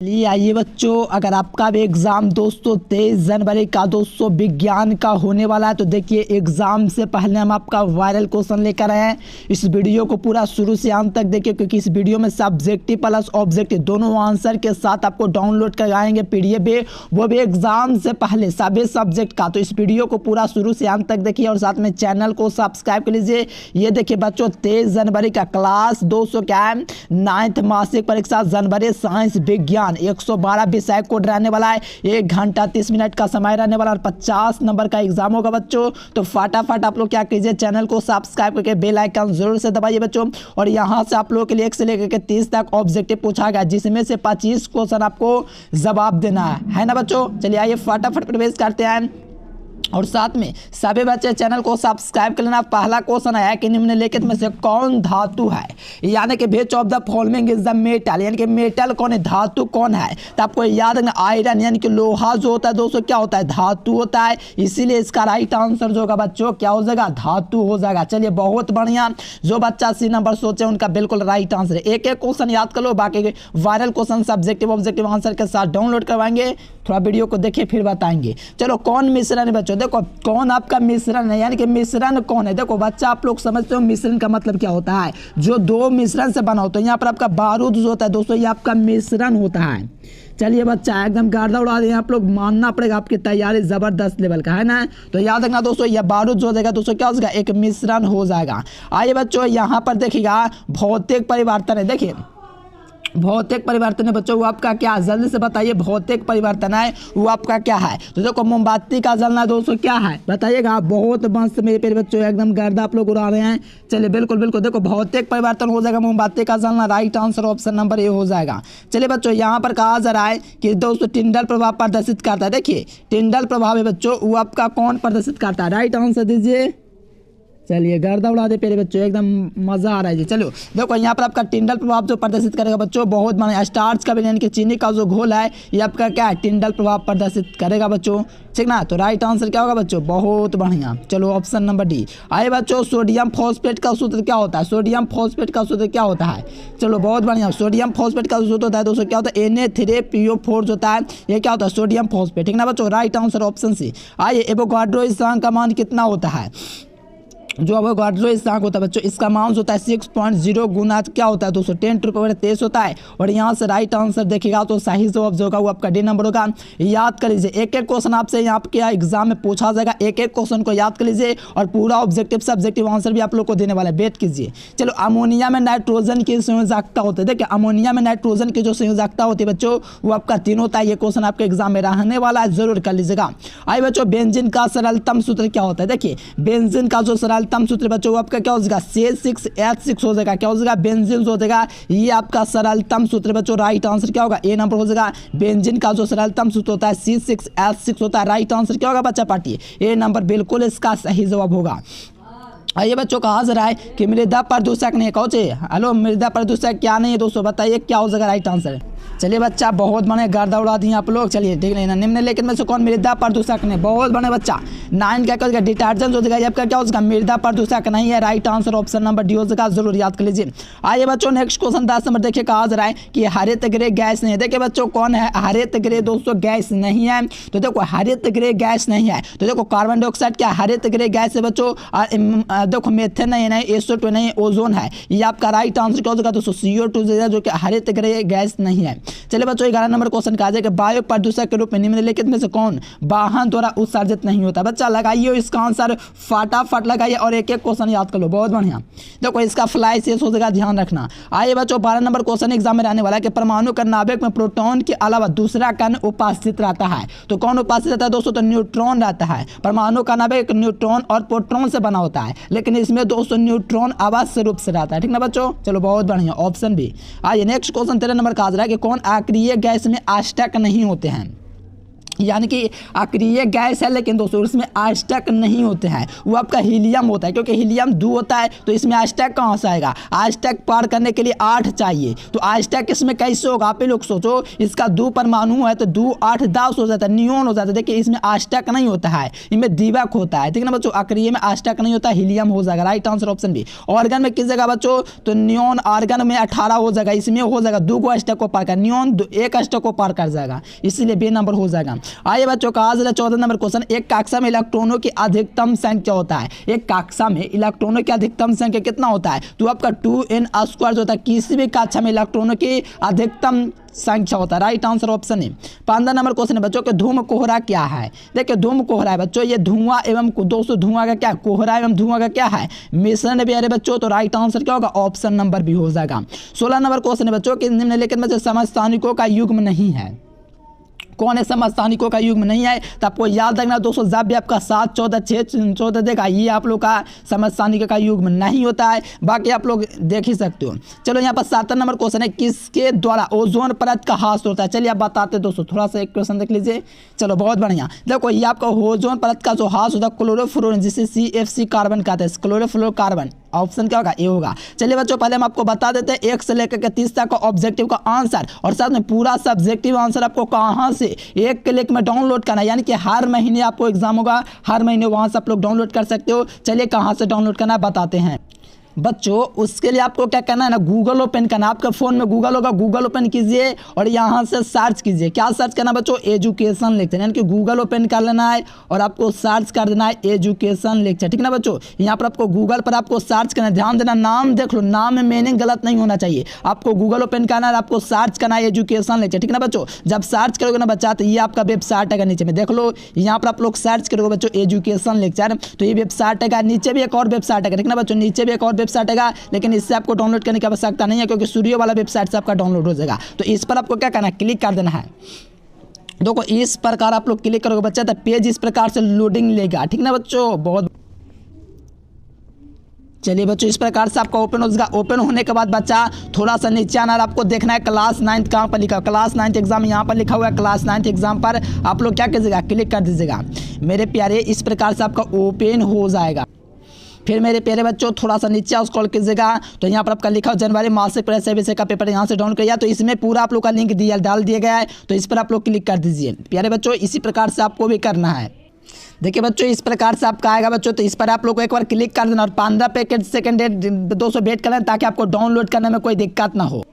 चलिए आइए बच्चों, अगर आपका भी एग्ज़ाम दोस्तों 23 जनवरी का दोस्तों विज्ञान का होने वाला है तो देखिए एग्ज़ाम से पहले हम आपका वायरल क्वेश्चन लेकर आए हैं। इस वीडियो को पूरा शुरू से अंत तक देखिए, क्योंकि इस वीडियो में सब्जेक्टिव प्लस ऑब्जेक्टिव दोनों आंसर के साथ आपको डाउनलोड करवाएंगे पीडीएफ भी, वो भी एग्ज़ाम से पहले सभी सब्जेक्ट का। तो इस वीडियो को पूरा शुरू से अंत तक देखिए और साथ में चैनल को सब्सक्राइब कर लीजिए। ये देखिए बच्चों 23 जनवरी का क्लास 200 क्या है 9th मासिक परीक्षा जनवरी साइंस विज्ञान 112 विषय कोड रहने वाला है। 1 घंटा 30 मिनट का समय रहने वाला और 50 नंबर का एग्जाम होगा बच्चों। तो फटाफट आप लोग क्या कीजिए, चैनल को सब्सक्राइब करके बेल आइकन जरूर से दबाइए बच्चों। और यहाँ से आप लोगों के लिए 1 से लेकर के 30 तक ऑब्जेक्टिव पूछा गया, जिसमें से 25 क्वेश्चन आपको जवाब देना है ना बच्चों। चलिए आइए फटाफट प्रवेश करते हैं और साथ में सभी बच्चे चैनल को सब्सक्राइब कर लेना। पहला क्वेश्चन है कि निम्नलिखित में से कौन धातु है, यानी कि which of the following is the metal, यानी कि मेटल कौन है, धातु कौन है। तो आपको याद रखना आयरन यानी कि लोहा जो होता है दोस्तों क्या होता है, धातु होता है। इसीलिए इसका राइट आंसर जो होगा बच्चों क्या हो जाएगा, धातु हो जाएगा। चलिए बहुत बढ़िया, जो बच्चा सी नंबर सोचे उनका बिल्कुल राइट आंसर है। एक एक क्वेश्चन याद कर लो, बाकी viral question subjective objective answer के साथ डाउनलोड करवाएंगे। थोड़ा वीडियो को देखिए फिर बताएंगे। चलो कौन मिश्रण है बच्चों, देखो कौन आपका मिश्रण है, यानी कि मिश्रण कौन है। देखो बच्चा आप लोग समझते हो मिश्रण का मतलब क्या होता है, जो दो मिश्रण से बना होता है। यहाँ पर आपका बारूद जो होता है दोस्तों ये आपका मिश्रण होता है। चलिए बच्चा एकदम गर्दा उड़ा दें आप लोग, मानना पड़ेगा आपकी तैयारी जबरदस्त लेवल का है ना। तो याद रखना दोस्तों यह बारूद जो हो जाएगा दोस्तों क्या हो जाएगा, एक मिश्रण हो जाएगा। आइए बच्चों यहाँ पर देखिएगा भौतिक परिवर्तन है। देखिए भौतिक परिवर्तन है बच्चों, वो आपका क्या है, जल्दी से बताइए। भौतिक परिवर्तन है वो आपका क्या है। तो देखो मोमबत्ती का जलना दोस्तों क्या है बताइएगा। बहुत मस्त मेरे प्यारे बच्चों, एकदम गर्दा आप लोग उड़ा रहे हैं। चलिए बिल्कुल बिल्कुल, देखो भौतिक परिवर्तन हो जाएगा मोमबत्ती का जलना। Right answer option number A हो जाएगा। चलिए बच्चों यहाँ पर कहा जा रहा है कि दोस्तों टिंडल प्रभाव प्रदर्शित करता है। देखिए टिंडल प्रभाव है बच्चों, वो आपका कौन प्रदर्शित करता है, राइट आंसर दीजिए। चलिए गर्दा उड़ा दे प्यारे बच्चों, एकदम मज़ा आ रहा है जी। चलो देखो यहाँ पर आपका टिंडल प्रभाव जो प्रदर्शित करेगा बच्चों, बहुत बड़ा स्टार्च का यानी कि चीनी का जो घोल है ये आपका क्या है, टिंडल प्रभाव प्रदर्शित करेगा बच्चों, ठीक ना। तो राइट आंसर क्या होगा बच्चों, बहुत बढ़िया। चलो ऑप्शन नंबर डी। आइए बच्चों सोडियम फॉस्फेट का सूत्र क्या होता है, सोडियम फॉस्फेट का सूत्र क्या होता है। चलो बहुत बढ़िया, सोडियम फॉस्फेट का सूत्र होता है दोस्तों क्या होता है, Na3PO4 जो होता है ये क्या होता है, सोडियम फॉस्फेट, ठीक ना बच्चों। Right answer option C. आइए एवोगाड्रो स्थिरांक का मान कितना होता है, जो एवोगाड्रो स्थिरांक होता है बच्चों इसका मान होता है 6.0 गुना क्या होता है दोस्तों 10⁻23 होता है। और यहाँ से राइट आंसर देखिएगा तो सही जवाब जो होगा वो आपका डी नंबर होगा। याद कर लीजिए, एक एक क्वेश्चन आपसे यहाँ पे क्या एग्जाम में पूछा जाएगा, एक एक क्वेश्चन को याद कर लीजिए और पूरा ऑब्जेक्टिव सब्जेक्टिव आंसर भी आप लोग को देने वाला है, वेट कीजिए। चलो अमोनिया में नाइट्रोजन की संयोजकता होती है। देखिए अमोनिया में नाइट्रोजन की जो संयोजकता होती है बच्चों वो आपका 3 होता है। ये क्वेश्चन आपके एग्जाम में रहने वाला है, जरूर कर लीजिएगा। आइए बच्चों बेंजीन का सरलतम सूत्र क्या होता है। देखिए बेंजीन का जो सरलतम सूत्र बच्चों आपका क्या हो जाएगा, C6H6 हो जाएगा। क्या हो जाएगा, बेंजीन हो जाएगा, ये आपका सरलतम सूत्र बच्चों। राइट आंसर क्या होगा, ए नंबर हो जाएगा। बेंजीन का जो सरलतम सूत्र होता है C6H6 होता है। राइट आंसर क्या होगा बच्चा पार्टी, ए नंबर बिल्कुल इसका सही जवाब होगा। आइए बच्चों कहा जा रहा है कि मृदा प्रदूषक नहीं कौचे, हेलो मृदा प्रदूषक क्या नहीं है दोस्तों बताइए क्या हो जाएगा राइट आंसर। चलिए बच्चा बहुत बने गर्दा उड़ा दिए आप लोग। चलिए ठीक नहीं ना, निम्नलिखित में से कौन मृदा प्रदूषक नहीं, बहुत बने बच्चा 9 क्या करेगा, डिटर्जेंट हो जाएगा आपका क्या हो जाएगा, मृदा प्रदूषक नहीं है। Right answer option number D हो जाएगा, जरूर याद कर लीजिए। आइए बच्चों नेक्स्ट क्वेश्चन 10 नंबर देखिए कहा जा रहा है कि हरित गृह गैस नहीं है। देखिए बच्चों कौन है हरित गृह दोस्तों गैस नहीं है। तो देखो हरित गृह गैस नहीं है तो देखो कार्बन डाइऑक्साइड क्या हरित गृह गैस है बच्चों। देखो मेथेन नहीं है, SO2 नहीं है, ओजोन है। ये आपका राइट आंसर क्या हो जाएगा दोस्तों CO2 जो कि हरित गृह गैस नहीं है। चलिए बच्चों 11 नंबर क्वेश्चन कहा जाएगा वायु प्रदूषक के रूप में निम्नलिखित में से कौन वाहन द्वारा उत्सर्जित नहीं होता। बच्चा लगाइए इसका आंसर फटाफट लगाइए और एक एक क्वेश्चन याद कर लो, बहुत बढ़िया। देखो इसका फ्लाई शेष हो जाएगा, ध्यान रखना। आइए बच्चों 12 नंबर क्वेश्चन एग्जाम में रहने वाला है कि परमाणु का नाभिक में प्रोटॉन के अलावा दूसरा कण उपस्थित रहता है। तो कौन उपस्थित रहता है दोस्तों, तो न्यूट्रॉन रहता है। परमाणु का नाभिक न्यूट्रॉन और प्रोटॉन से बना होता है, लेकिन इसमें दोस्तों न्यूट्रॉन अवश्य रूप से रहता है, ठीक ना बच्चों। चलो बहुत बढ़िया ऑप्शन भी। आइए नेक्स्ट क्वेश्चन 13 नंबर कहा जा रहा है कि कौन अक्रिय गैस में अष्टक नहीं होते हैं। यानी कि अक्रिय गैस है, लेकिन दोस्तों इसमें अष्टक नहीं होते हैं, वो आपका हीलियम होता है, क्योंकि हीलियम 2 होता है तो इसमें अष्टक कहाँ से आएगा। अष्टक पार करने के लिए 8 चाहिए, तो अष्टक इसमें कैसे होगा। आप ही लोग सोचो, इसका 2 परमाणु है तो 2 8 10 हो जाता है, नियोन हो जाता है। देखिए इसमें अष्टक नहीं होता है, इनमें दीवक होता है, ठीक है ना बच्चों। अक्रिय में अष्टक नहीं होता, हीलियम हो जाएगा, right answer option B. Organ में किस जगह बच्चों, तो नियोन आर्गन में 18 हो जाएगा, इसमें हो जाएगा 2 को अष्टक को पार कर, नियोन 1 अष्टक को पार कर जाएगा, इसीलिए बी नंबर हो जाएगा। आइए बच्चों का 14 नंबर क्वेश्चन, एक कक्षा में इलेक्ट्रॉनों की अधिकतम संख्या होता है। एक कक्षा में इलेक्ट्रॉनों की अधिकतम संख्या कितना होता है, तो आपका 2n² होता है। किसी भी कक्षा में इलेक्ट्रॉनों की अधिकतम संख्या होता है, राइट आंसर ऑप्शन है। 15 नंबर क्वेश्चन है बच्चों के धूम कोहरा क्या है। देखिए धूम कोहरा है बच्चों, ये धुआं एवं दोस्तों धुआं का क्या, कोहरा एवं धुआं का क्या है, मिश्रण भी है बच्चों, तो राइट आंसर क्या होगा, ऑप्शन नंबर भी हो जाएगा। 16 नंबर क्वेश्चन है बच्चों कि निम्नलिखित में से समस्थानिकों का युग्म नहीं है। कौन है समस्थानिकों का युग्म नहीं है, तो आपको याद रखना दोस्तों, जब भी आपका 7 14 6 14 देगा, ये आप लोग का समस्थानिकों का युग्म नहीं होता है, बाकी आप लोग देख ही सकते हो। चलो यहाँ पर 7 नंबर क्वेश्चन है, किसके द्वारा ओजोन परत का ह्रास होता है। चलिए आप बताते दोस्तों, थोड़ा सा एक क्वेश्चन देख लीजिए। चलो बहुत बढ़िया, देखो ये आपका ओजोन परत का जो ह्रास होता है क्लोरोफ्लोरोन, जिसे CFC कार्बन कहते हैं, क्लोरोफ्लोरोकार्बन, ऑप्शन क्या होगा, ए होगा। चलिए बच्चों पहले हम आपको बता देते हैं 1 से लेकर के 30 तक का ऑब्जेक्टिव का आंसर, और साथ में पूरा सब्जेक्टिव आंसर आपको कहाँ से, एक क्लिक में डाउनलोड करना है। यानी कि हर महीने आपको एग्जाम होगा, हर महीने वहाँ से आप लोग डाउनलोड कर सकते हो। चलिए कहाँ से डाउनलोड करना है बताते हैं बच्चों। उसके लिए आपको क्या करना है ना, गूगल ओपन करना। आपके फ़ोन में गूगल होगा, गूगल ओपन कीजिए और यहाँ से सर्च कीजिए। क्या सर्च करना बच्चों, एजुकेशन लेक्चर, यानी कि गूगल ओपन कर लेना है और आपको सर्च कर देना है एजुकेशन लेक्चर, ठीक है ना बच्चों। यहाँ पर आपको गूगल पर आपको सर्च करना है, ध्यान देना, नाम देख लो, नाम में मीनिंग गलत नहीं होना चाहिए। आपको गूगल ओपन करना है, आपको सर्च करना है एजुकेशन लेक्चर, ठीक है ना बच्चों। जब सर्च करोगे ना बच्चा, तो ये आपका वेबसाइट है, नीचे में देख लो, यहाँ पर आप लोग सर्च करोगे बच्चों एजुकेशन लेक्चर, तो ये वेबसाइट है। नीचे भी एक और वेबसाइट है, ठीक है ना बच्चों, नीचे भी एक और वेबसाइट है, लेकिन इससे आपको डाउनलोड करने की आवश्यकता नहीं है, क्योंकि स्टूडियो वाला वेबसाइट से आपका डाउनलोड हो जाएगा। तो इस पर आपको क्या करना है, क्लिक कर देना है। देखो इस प्रकार आप लोग क्लिक करोगे बच्चा, तो पेज इस प्रकार से लोडिंग लेगा, ठीक ना बच्चों। बहुत चलिए बच्चों इस प्रकार से आपका ओपन हो जाएगा। ओपन होने के बाद बच्चा थोड़ा सा नीचे आना, आपको देखना है क्लास 9 कहाँ पर लिखा है, क्लास 9 एग्जाम यहाँ पर लिखा हुआ है। क्लास 9 एग्जाम पर आप लोग क्या कीजिएगा, क्लिक कर दीजिएगा मेरे प्यारे। इस प्रकार से आपका ओपन हो जाएगा। फिर मेरे प्यारे बच्चों थोड़ा सा नीचे स्क्रॉल कीजिएगा, तो यहाँ पर आपका लिखा हो जनवरी मासिक परीक्षा विषय का पेपर, यहाँ से डाउनलोड किया, तो इसमें पूरा आप लोग का लिंक डाल दिया गया है, तो इस पर आप लोग क्लिक कर दीजिए प्यारे बच्चों। इसी प्रकार से आपको भी करना है। देखिए बच्चों इस प्रकार से आपका आएगा बच्चों, तो इस पर आप लोग को एक बार क्लिक कर देना और 15 सेकंड 200 वेट करना, ताकि आपको डाउनलोड करने में कोई दिक्कत ना हो,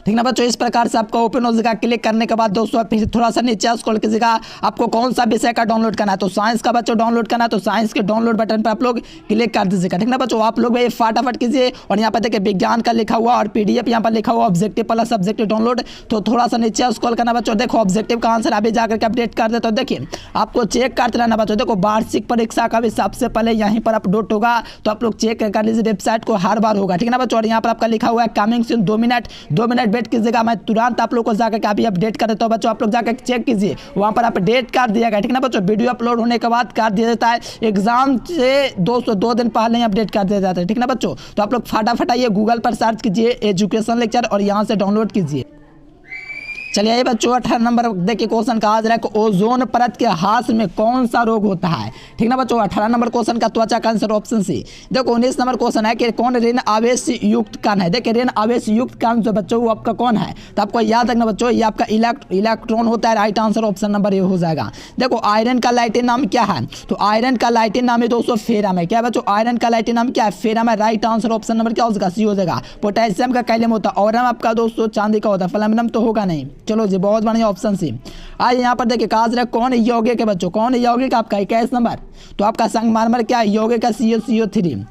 ठीक ना बच्चों। इस प्रकार से आपका ओपन हो जाएगा। क्लिक करने के बाद दोस्तों फिर थोड़ा सा नीचे स्क्रॉल कीजिएगा, आपको कौन सा विषय का डाउनलोड करना है, तो साइंस का बच्चों डाउनलोड करना है, तो साइंस के डाउनलोड बटन पर आप लोग क्लिक कर दीजिएगा, ठीक ना बच्चों। आप लोग भाई फटाफट कीजिए, और यहाँ पर देखिए विज्ञान का लिखा हुआ और PDF यहाँ पर लिखा हुआ ऑब्जेक्टिव प्लस सब्जेक्टिव डाउनलोड, तो थोड़ा सा नीचे स्क्रॉल करना बच्चों। देखो ऑब्जेक्टिव का आंसर अभी जाकर के अपडेट कर दे, तो देखिए आपको चेक करते रहना बच्चों। देखो वार्षिक परीक्षा का भी सबसे पहले यहीं पर अपडेट होगा, तो आप लोग चेक कर लीजिए, वेबसाइट को हर बार होगा, ठीक है ना बच्चों। और यहाँ पर आपका लिखा हुआ है कमिंग सून, 2 मिनट वेट कीजिएगा, मैं तुरंत आप लोग को जाकर के अभी अपडेट कर देता हूं बच्चों। आप लोग जाकर चेक कीजिए, वहां पर अपडेट कर दिया गया, ठीक ना बच्चों। वीडियो अपलोड होने के बाद कर दिया जाता है, एग्जाम से 2 दिन पहले ही अपडेट कर दिया जाता है, ठीक ना बच्चों। तो आप लोग फटाफट आइए गूगल पर सर्च कीजिए एजुकेशन लेक्चर और यहां से डाउनलोड कीजिए। चलिए ये बच्चों 18 नंबर देखिए क्वेश्चन का आज है, ओजोन परत के ह्रास में कौन सा रोग होता है, ठीक ना बच्चों। 18 नंबर क्वेश्चन का त्वचा कैंसर, ऑप्शन सी। देखो 19 नंबर क्वेश्चन है कि कौन ऋण आवेश युक्त कण है। देखिए ऋण आवेश युक्त कण जो बच्चों वो आपका कौन है, तो आपको याद रखना बच्चों, ये आपका इलेक्ट्रॉन होता है, right answer option number A हो जाएगा। देखो आयरन का लैटिन नाम क्या है, तो आयरन का लैटिन नाम है दोस्तों फेरम है। क्या बच्चों, आयरन का लैटिन नाम क्या है, फेरम है, राइट आंसर ऑप्शन नंबर क्या हो जाएगा, सी हो जाएगा। पोटेशियम का कैलियम होता है, और आपका दोस्तों चांदी का होता है, प्लैटिनम तो होगा नहीं। चलो जी बहुत बढ़िया, ऑप्शन सी। आज यहाँ पर देखिए कहा जा कौन यौगिक है बच्चों, कौन यौगिक आपका 21 नंबर, तो आपका संगमरमर क्या यौगिक का CO3।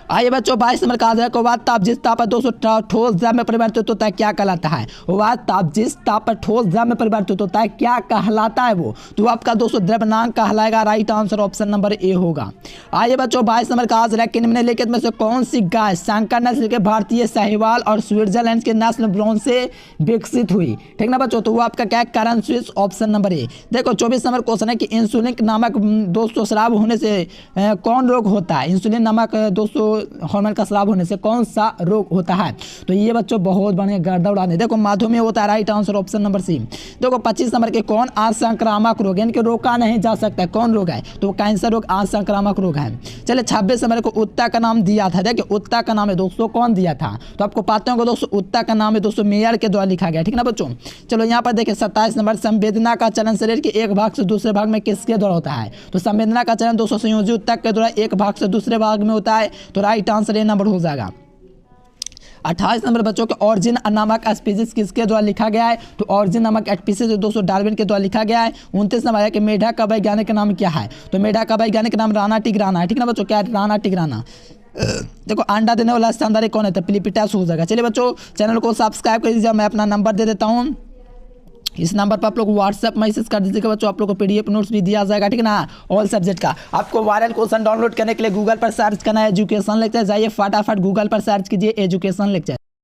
आइए बच्चों 22 नंबर कहा जाए वह ताप जिस ताप पर 200 ठोस द्रव में परिवर्तित होता है क्या कहलाता है। वह ताप जिस ताप पर ठोस द्रव में परिवर्तित होता है क्या कहलाता है वो, तो आपका 200 द्रव्यनांक कहलाएगा, right answer option number A होगा। आइए बच्चों 22 नंबर कहा जाए कि निम्नलिखित में से कौन सी गाय संकर नस्ल के भारतीय साहिवाल और स्विट्जरलैंड के नस्ल ब्राउन से विकसित हुई, ठीक ना बच्चों, तो वो आपका क्या है, करण स्विस, ऑप्शन नंबर ए। देखो 24 नंबर क्वेश्चन है कि इंसुलिन नामक दोस्तों शराब होने से कौन रोग होता है। इंसुलिन नामक दोस्तों हार्मोन का स्राव होने से कौन सा रोग होता है? तो ये बच्चों बहुत बढ़िया गर्दा उड़ाने। देखो मधुमेह होता है, right answer option number C. देखो 25 नंबर के कौन असंक्रामक रोग यानी कि रोका नहीं जा सकता, कौन रोग है? तो कैंसर रोग असंक्रामक रोग है। चलिए 26 नंबर को उत्ता का नाम दिया था। देखिए उत्ता का नाम है दोस्तों कौन दिया था? तो आपको पता होगा दोस्तों उत्ता का नाम है दोस्तों मेयर के द्वारा लिखा गया, ठीक ना बच्चों। चलो यहाँ पर देखिए 27 नंबर संवेदना का चलन शरीर के एक भाग से दूसरे भाग में किसके द्वारा होता है? तो संवेदना का चलन दोस्तों संयोजी उत्तक के द्वारा एक भाग से दूसरे भाग में होता है। तो राइट आंसर ये नंबर हो जाएगा। 28 नंबर बच्चों के ऑरिजिन नामक स्पीसीज किसके द्वारा लिखा गया है? तो ऑरिजिन नामक स्पीसीज दोस्तों डार्विन के द्वारा लिखा गया है। 29 नंबर है कि मेढक का वैज्ञानिक नाम क्या है? तो मेढक का वैज्ञानिक नाम राणा टिग्राना है, ठीक ना बच्चों। क्या है? राणा टिग्राना। देखो अंडा देने वाला स्तनधारी कौन है? तो पिलिपिटास हो जाएगा। चलिए बच्चों चैनल को सब्सक्राइब कर दीजिए। मैं अपना नंबर दे देता हूँ, इस नंबर पर आप लोग व्हाट्सएप मैसेज कर दीजिएगा बच्चों, आप लोग को पीडीएफ नोट्स भी दिया जाएगा, ठीक है ना, ऑल सब्जेक्ट का। आपको वायरल क्वेश्चन डाउनलोड करने के लिए गूगल पर सर्च करना है एजुकेशन लेक्चर। जाइए फटाफट गूगल पर सर्च कीजिए एजुकेशन लेक्चर।